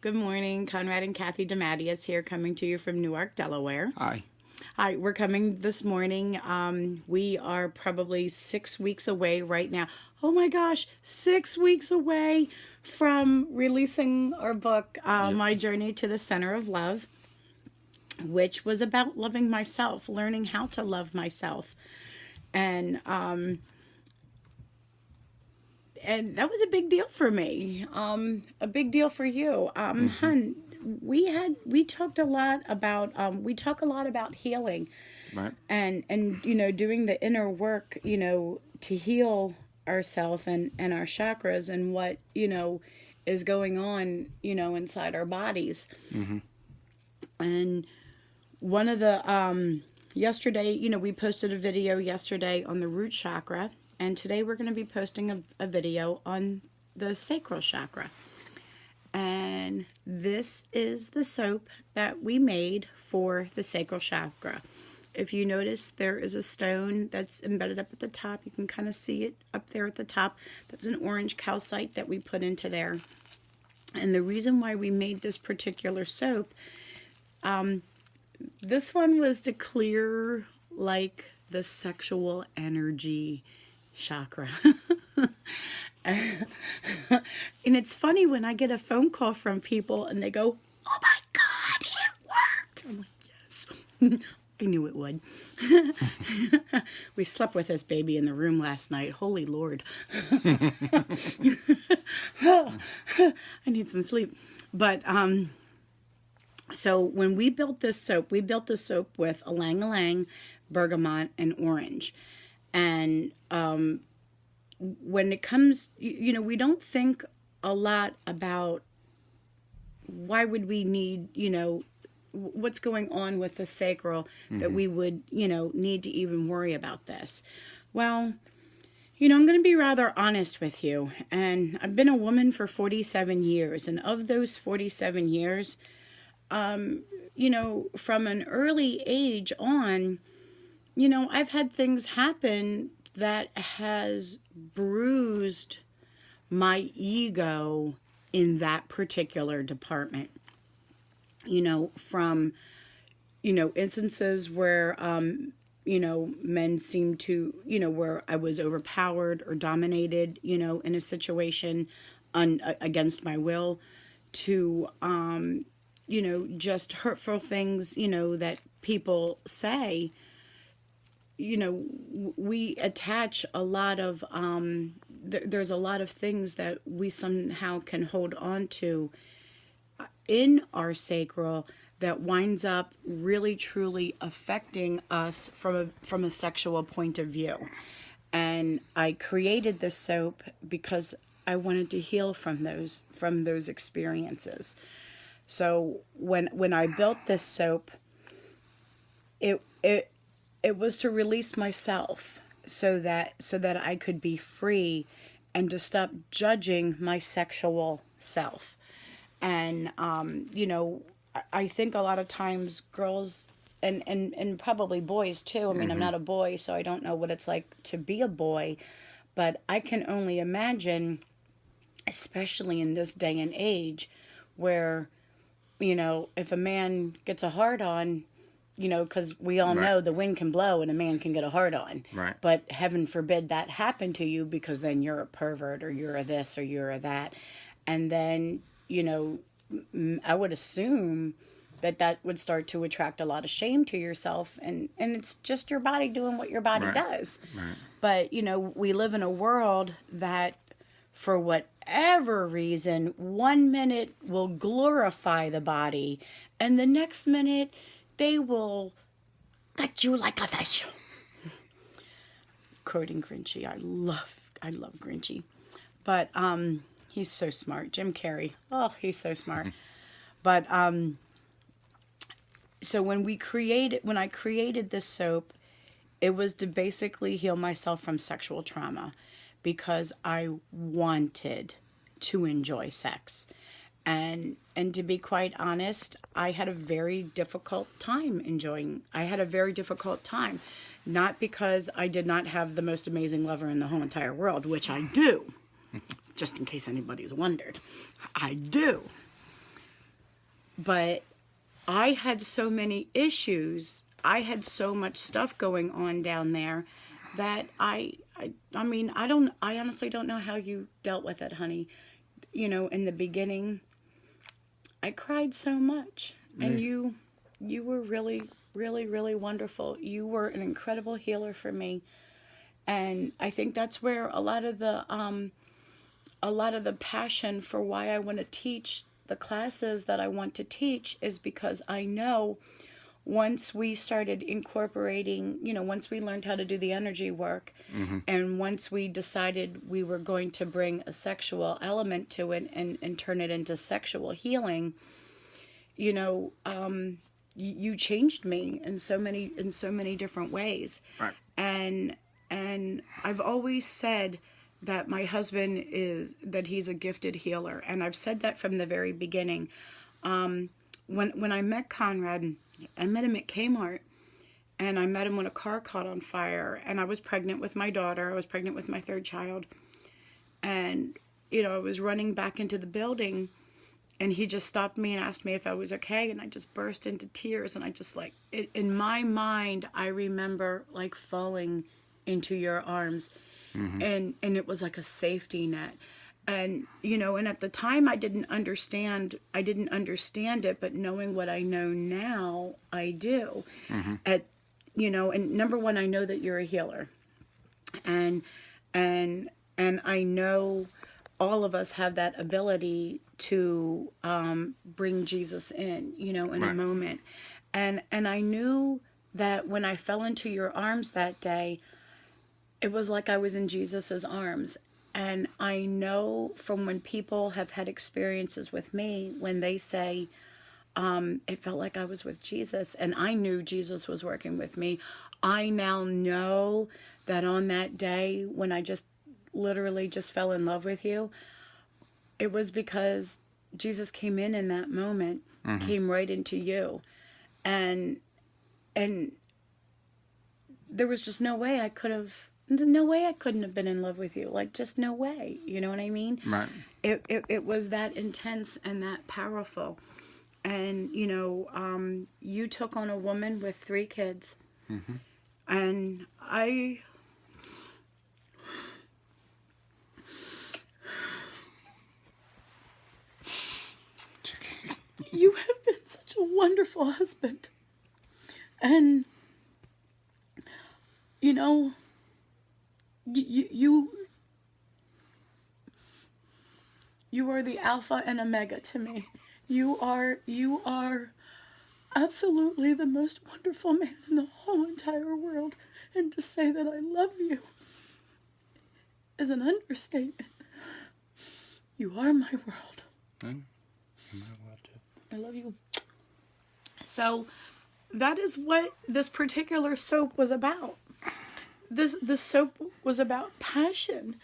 Good morning. Conrad and Kathy DeMattias here, coming to you from Newark, Delaware. Hi. Hi, we're coming this morning. We are probably 6 weeks away right now. Oh my gosh, 6 weeks away from releasing our book, Yep. My Journey to the Center of Love, which was about loving myself, learning how to love myself. And and that was a big deal for me. A big deal for you. Hun, we talked a lot about we talk a lot about healing Right. and doing the inner work, to heal ourselves and our chakras and what, is going on, inside our bodies. And one of the yesterday, we posted a video yesterday on the root chakra, and today we're going to be posting a video on the sacral chakra. And this is the soap that we made for the sacral chakra. If you notice, there is a stone that's embedded up at the top. You can kind of see it up there at the top. That's an orange calcite that we put into there. And the reason why we made this particular soap, this one was to clear like the sexual energy chakra. And it's funny when I get a phone call from people and they go, "Oh my God, it worked." I'm like, yes. I knew it would. We slept with this baby in the room last night. Holy Lord. I need some sleep. But so when we built this soap, with ylang ylang, bergamot, and orange. And when it comes, we don't think a lot about why would we need, what's going on with the sacral that we would, need to even worry about this. Well, I'm going to be rather honest with you. And I've been a woman for 47 years. And of those 47 years, from an early age on, I've had things happen that has bruised my ego in that particular department. From, instances where, men seem to, where I was overpowered or dominated, in a situation against my will, to, just hurtful things, that people say. We attach a lot of, there's a lot of things that we somehow can hold on to in our sacral that winds up really truly affecting us from a sexual point of view. And I created this soap because I wanted to heal from those experiences. So when I built this soap, it was to release myself so that I could be free and to stop judging my sexual self. And I think a lot of times girls and probably boys too. I mean, I'm not a boy, so I don't know what it's like to be a boy, but I can only imagine, especially in this day and age, where if a man gets a hard on, because we all Right. know the wind can blow and a man can get a hard on. Right. But heaven forbid that happen to you, because then you're a pervert or you're a this or you're a that. And then, I would assume that would start to attract a lot of shame to yourself. And it's just your body doing what your body Right. does. Right. But, we live in a world that, for whatever reason, 1 minute will glorify the body, and the next minute they will gut you like a fish. Quoting Grinchy, I love Grinchy, but he's so smart. Jim Carrey, oh, he's so smart. But so when I created this soap, it was to basically heal myself from sexual trauma, because I wanted to enjoy sex. And to be quite honest, I had a very difficult time. Not because I did not have the most amazing lover in the whole entire world, which I do. Just in case anybody's wondered. I do. But I had so many issues. I had so much stuff going on down there that I mean, I honestly don't know how you dealt with it, honey. You know, in the beginning, I cried so much, and Yeah. you were really, really, really wonderful. You were an incredible healer for me, and I think that's where a lot of the passion for why I want to teach the classes that I want to teach is because I know once we started incorporating, you know, once we learned how to do the energy work, Mm-hmm. and once we decided we were going to bring a sexual element to it and turn it into sexual healing, you know, you changed me in so many different ways. Right. and and I've always said that my husband is that he's a gifted healer, and I've said that from the very beginning. When I met Conrad, I met him at Kmart, and I met him when a car caught on fire, and I was pregnant with my daughter. I was pregnant with my third child, and you know, I was running back into the building, and he just stopped me and asked me if I was okay, and I just burst into tears, and I just like in my mind I remember like falling into your arms, Mm-hmm. and it was like a safety net. And you know, and at the time I didn't understand it, but knowing what I know now, I do. Mm-hmm. At you know, and number one, I know that you're a healer, and and and I know all of us have that ability to bring Jesus in, you know, in a Right. moment. And I knew that when I fell into your arms that day, it was like I was in Jesus's arms. And I know from when people have had experiences with me, when they say, it felt like I was with Jesus, and I knew Jesus was working with me. I now know that on that day when I just literally just fell in love with you, it was because Jesus came in that moment, Mm-hmm. came right into you. And and there was just no way I could have no way I couldn't have been in love with you. Like just no way. You know what I mean? Right. It was that intense and that powerful. And you know, you took on a woman with 3 kids, Mm-hmm. and you have been such a wonderful husband. And you know, you you are the alpha and omega to me. You are absolutely the most wonderful man in the whole entire world. And to say that I love you is an understatement. You are my world. I'm not allowed to. I love you. So that is what this particular soap was about. This soap was about passion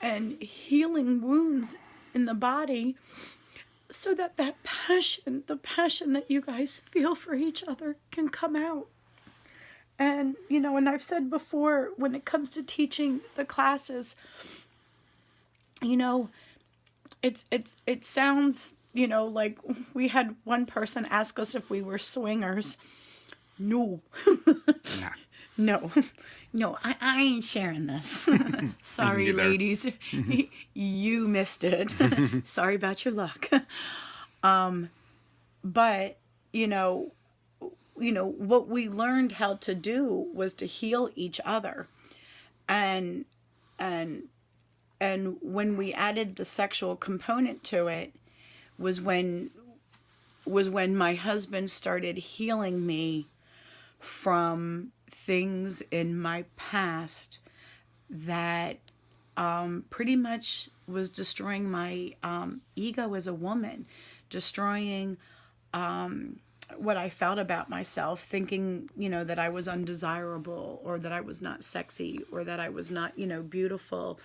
and healing wounds in the body, so that that passion, the passion that you guys feel for each other, can come out. And you know, and I've said before, when it comes to teaching the classes, you know, it sounds, you know, like we had one person ask us if we were swingers. No. Nah. No. No, I ain't sharing this. Sorry, Neither. ladies. You missed it. Sorry about your luck. But, you know, what we learned how to do was to heal each other. And and and when we added the sexual component to it was when my husband started healing me from things in my past that pretty much was destroying my ego as a woman, destroying what I felt about myself, thinking, you know, that I was undesirable, or that I was not sexy, or that I was not, you know, beautiful,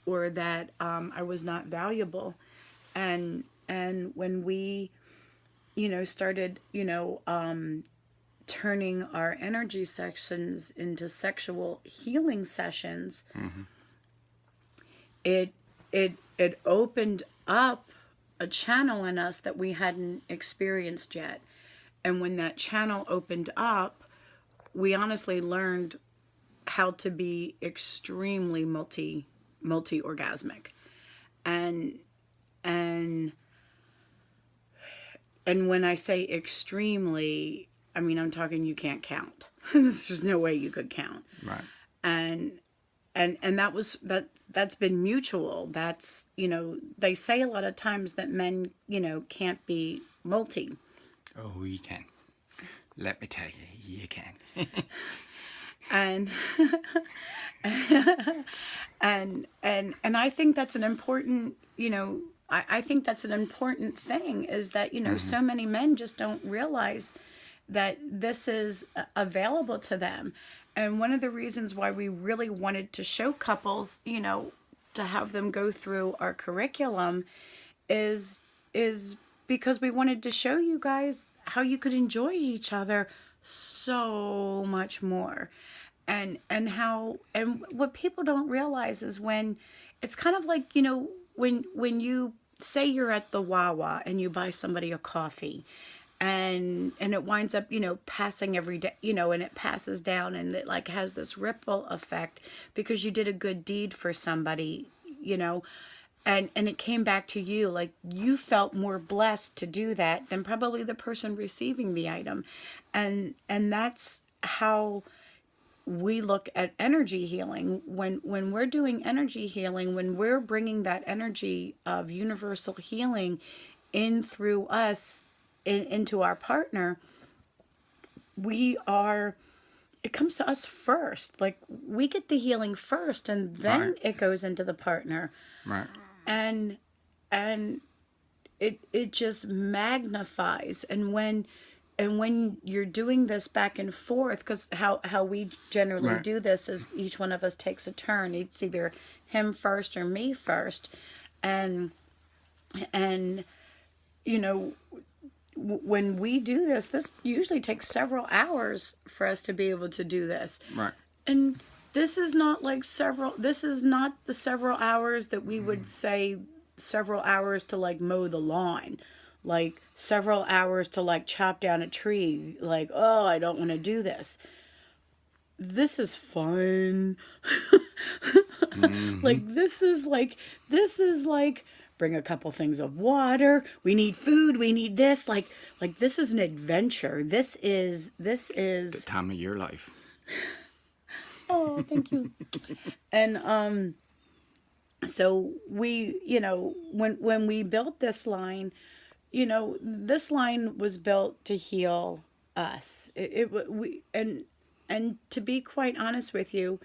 or that I was not valuable. And when we, you know, started, you know, turning our energy sessions into sexual healing sessions, Mm-hmm. it it opened up a channel in us that we hadn't experienced yet. And when that channel opened up, we honestly learned how to be extremely multi orgasmic. And and and when I say extremely, I mean I'm talking you can't count. There's just no way you could count. Right. And and that's been mutual. That's, they say a lot of times that men, can't be multi. Oh, you can. Let me tell you, you can. And and I think that's an important, I think that's an important thing, is that, so many men just don't realize that this is available to them. And one of the reasons why we really wanted to show couples, to have them go through our curriculum is because we wanted to show you guys how you could enjoy each other so much more. And what people don't realize is when it's kind of like, when you say you're at the Wawa and you buy somebody a coffee, and it winds up, passing every day, and it passes down, and it like has this ripple effect because you did a good deed for somebody, and it came back to you. Like, you felt more blessed to do that than probably the person receiving the item. And that's how we look at energy healing. When we're doing energy healing, when we're bringing that energy of universal healing in through us, into our partner, it comes to us first. Like, we get the healing first, and then Right. it goes into the partner. Right. And it just magnifies. And when you're doing this back and forth, because how we generally Right. do this is each one of us takes a turn. It's either him first or me first. And when we do this usually takes several hours for us to be able to do this. Right. And this is not the several hours that we would say several hours to like mow the lawn, like several hours to like chop down a tree, like, oh, I don't want to do this. This is fun. Like, this is like bring a couple things of water. We need food. We need this. Like this is an adventure. This is The time of your life. Oh, thank you. And so we, when we built this line, this line was built to heal us. And to be quite honest with you,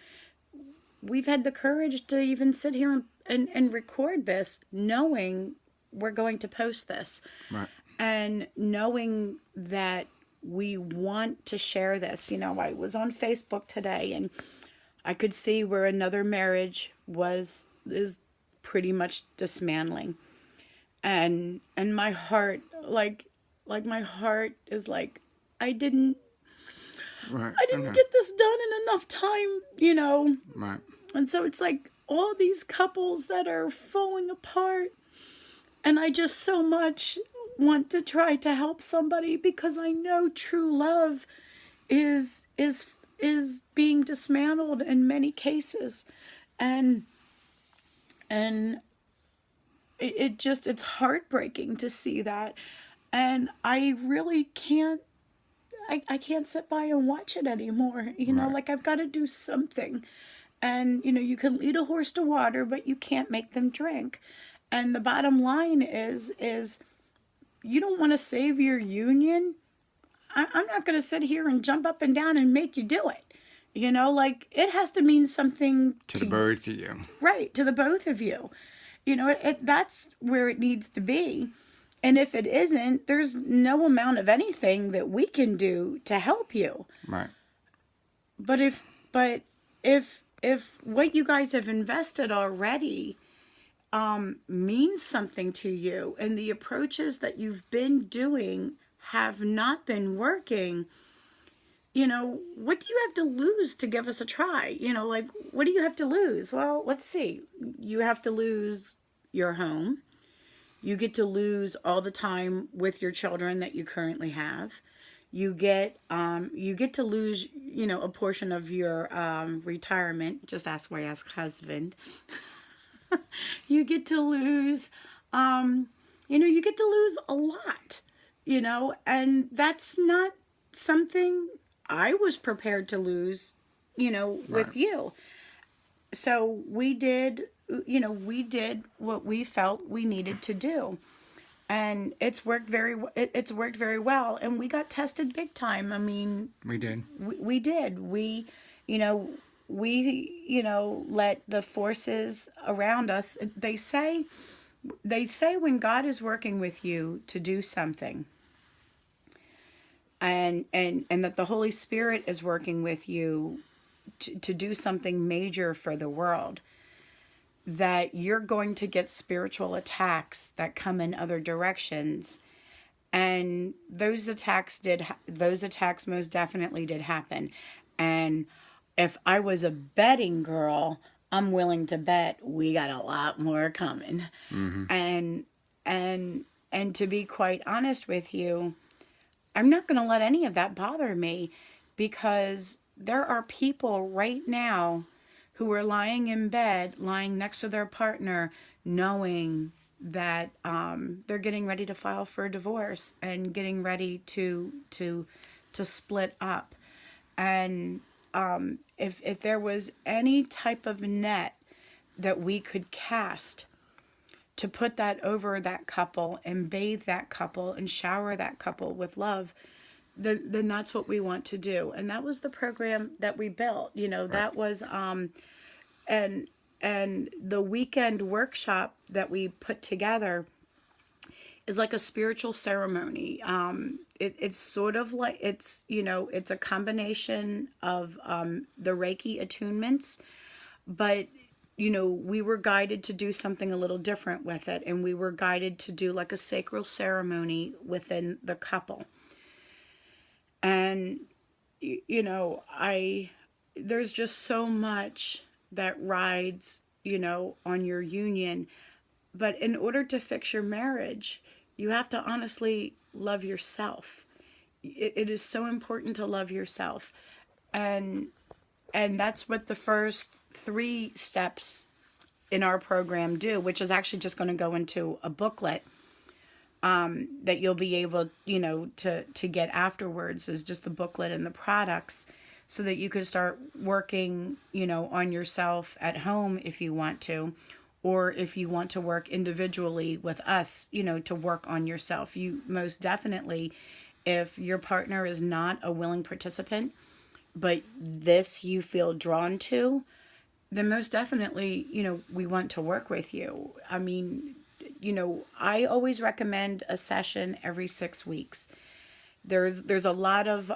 we've had the courage to even sit here and record this, knowing we're going to post this. Right. And knowing that we want to share this. I was on Facebook today, and I could see where another marriage is pretty much dismantling. And my heart, like my heart is like, I didn't Right. get this done in enough time. Right. And so it's like all these couples that are falling apart, and I just so much want to try to help somebody, because I know true love is being dismantled in many cases. And it's heartbreaking to see that. And I really can't, I can't sit by and watch it anymore. Right. Like, I've got to do something. And, you can lead a horse to water, but you can't make them drink. And the bottom line is you don't want to save your union. I'm not going to sit here and jump up and down and make you do it. Like, it has to mean something To the both of you. right, to the both of you. That's where it needs to be. And if it isn't, there's no amount of anything that we can do to help you. Right. But if what you guys have invested already means something to you, and the approaches that you've been doing have not been working, what do you have to lose to give us a try? Like, what do you have to lose? Well, let's see. You have to lose your home. You get to lose all the time with your children that you currently have. You get to lose, a portion of your retirement. Just ask my ex-husband. You get to lose, you get to lose a lot, and that's not something I was prepared to lose, Right. with you. So we did what we felt we needed to do, and it's worked very well, and we got tested big time. I mean, We did. we did. You know, let the forces around us. They say when God is working with you to do something, and that the Holy Spirit is working with you to do something major for the world, that you're going to get spiritual attacks that come in other directions. And those attacks most definitely did happen. And if I was a betting girl, I'm willing to bet we got a lot more coming. Mm-hmm. And and to be quite honest with you, I'm not going to let any of that bother me, because there are people right now who are lying in bed, lying next to their partner, knowing that they're getting ready to file for a divorce and getting ready to split up. And if there was any type of net that we could cast to put that over that couple and bathe that couple and shower that couple with love, then that's what we want to do. And that was the program that we built. Right. That was and the weekend workshop that we put together is like a spiritual ceremony. It's sort of like, it's a combination of the Reiki attunements, but we were guided to do something a little different with it, and we were guided to do like a sacral ceremony within the couple. And I there's just so much that rides, on your union. But in order to fix your marriage, you have to honestly love yourself. It is so important to love yourself. And that's what the first 3 steps in our program do, which is actually just going to go into a booklet that you'll be able, to get afterwards, is just the booklet and the products, so that you can start working, on yourself at home if you want to, or if you want to work individually with us, to work on yourself. You most definitely, if your partner is not a willing participant, but this you feel drawn to, then most definitely, we want to work with you. I mean, I always recommend a session every 6 weeks. There's a lot of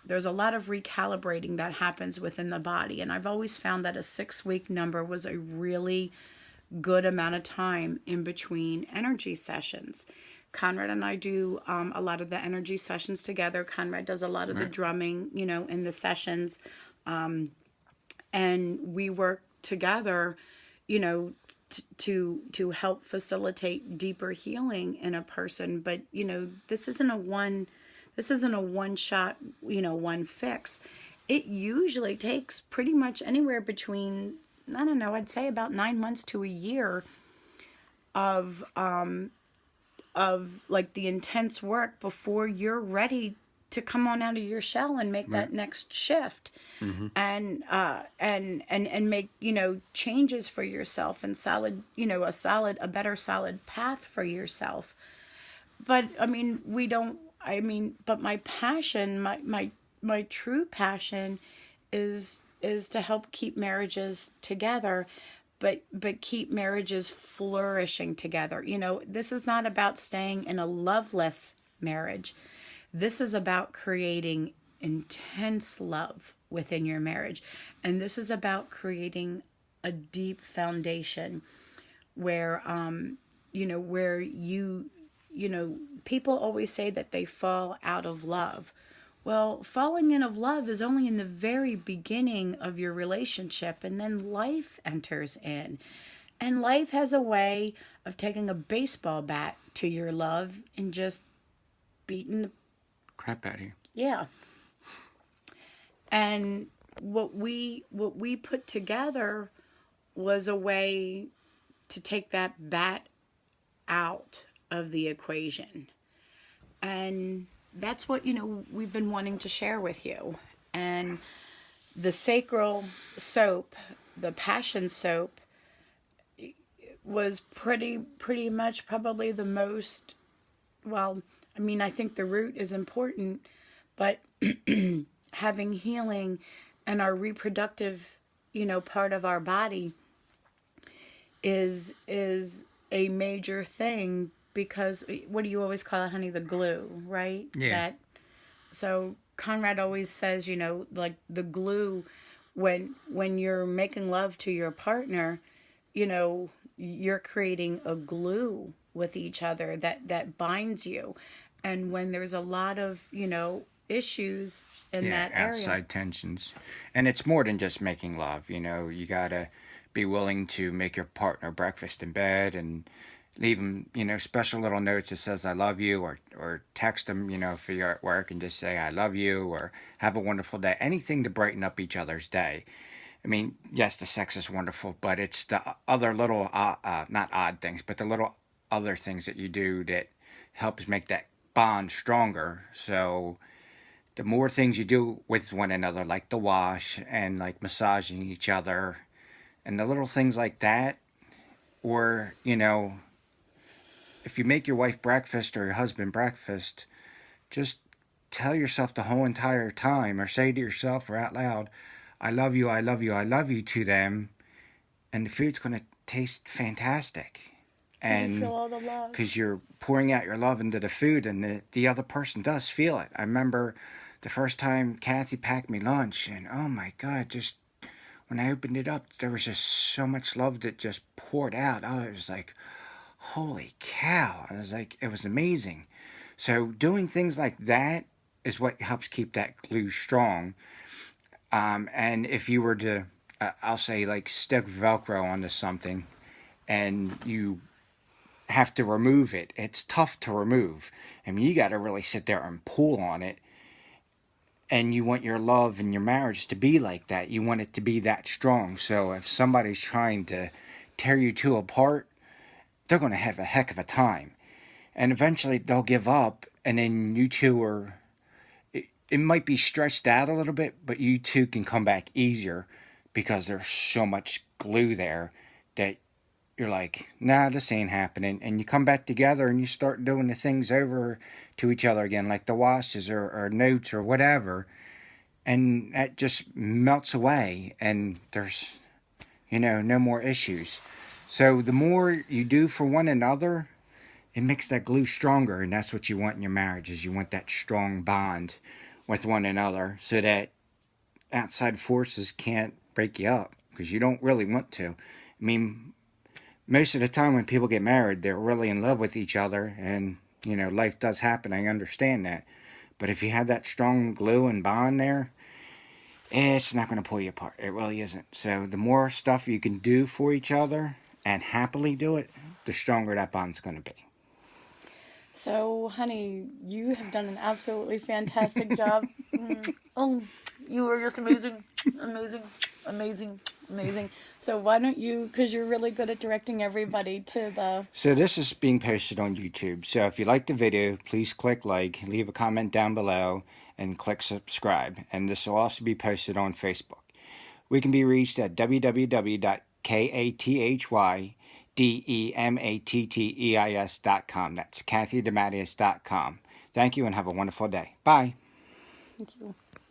recalibrating that happens within the body, and I've always found that a 6 week number was a really good amount of time in between energy sessions. Conrad and I do a lot of the energy sessions together. Conrad does a lot of the Right. drumming, in the sessions, and we work together, you know, to help facilitate deeper healing in a person. But this isn't a one shot, one fix. It usually takes pretty much anywhere between, I don't know, I'd say about 9 months to a year of like the intense work before you're ready to come on out of your shell and make Right. that next shift, Mm-hmm. and make, changes for yourself, and a better solid path for yourself. But I mean, but my passion, my true passion is to help keep marriages together, but keep marriages flourishing together. This is not about staying in a loveless marriage. This is about creating intense love within your marriage. And this is about creating a deep foundation where where people always say that they fall out of love. Well, falling in of love is only in the very beginning of your relationship, and then life enters in. And life has a way of taking a baseball bat to your love and just beating the, Crap out of you. yeah. And what we put together was a way to take that bat out of the equation. And that's what, we've been wanting to share with you. And the sacral soap, the passion soap, was pretty much probably the most, well, I mean, I think the root is important, but having healing and our reproductive, part of our body is a major thing, because what do you always call it, honey? The glue, right? Yeah. That, so Conrad always says, like the glue, when you're making love to your partner, you're creating a glue with each other that binds you. And when there's a lot of, issues in Yeah, that area. outside tensions. And it's more than just making love, you gotta be willing to make your partner breakfast in bed and leave them, special little notes that says I love you, or text them, if you're at work, and just say I love you, or have a wonderful day. Anything to brighten up each other's day. I mean, yes, the sex is wonderful, but it's the other little, not odd things, but the little other things that you do that helps make that bond stronger. So the more things you do with one another, like the wash and like massaging each other and the little things like that, or, if you make your wife breakfast or your husband breakfast, just tell yourself the whole entire time, or say to yourself or out loud, I love you, I love you, I love you to them, and the food's going to taste fantastic. Because you feel And all the love. because you're pouring out your love into the food, and the other person does feel it. I remember the first time Kathy packed me lunch, and oh my God, just when I opened it up, there was just so much love that just poured out. Oh, it was like, holy cow. I was like, it was amazing. So doing things like that is what helps keep that glue strong. And if you were to, I'll say, like stick Velcro onto something and you have to remove it, it's tough to remove. I mean, you got to really sit there and pull on it. And you want your love and your marriage to be like that. You want it to be that strong. So if somebody's trying to tear you two apart, they're going to have a heck of a time. And eventually they'll give up, and then you two are, it might be stretched out a little bit, but you two can come back easier because there's so much glue there that you're like, nah, this ain't happening. And you come back together and you start doing the things over to each other again, like the washes or notes or whatever. And that just melts away, and there's, no more issues. So the more you do for one another, it makes that glue stronger, and that's what you want in your marriage, is you want that strong bond with one another, so that outside forces can't break you up, because you don't really want to. I mean, most of the time when people get married, they're really in love with each other, and life does happen. I understand that. But if you have that strong glue and bond there, it's not going to pull you apart. It really isn't. So the more stuff you can do for each other and happily do it, the stronger that bond's going to be. So, honey, you have done an absolutely fantastic job. Oh, you are just amazing, amazing, amazing, amazing. So, why don't you, because you're really good at directing everybody to the. So this is being posted on YouTube. So if you like the video, please click like, leave a comment down below, and click subscribe. And this will also be posted on Facebook. We can be reached at www.kathydematteis.com. That's kathydematteis.com. Thank you and have a wonderful day. Bye. Thank you.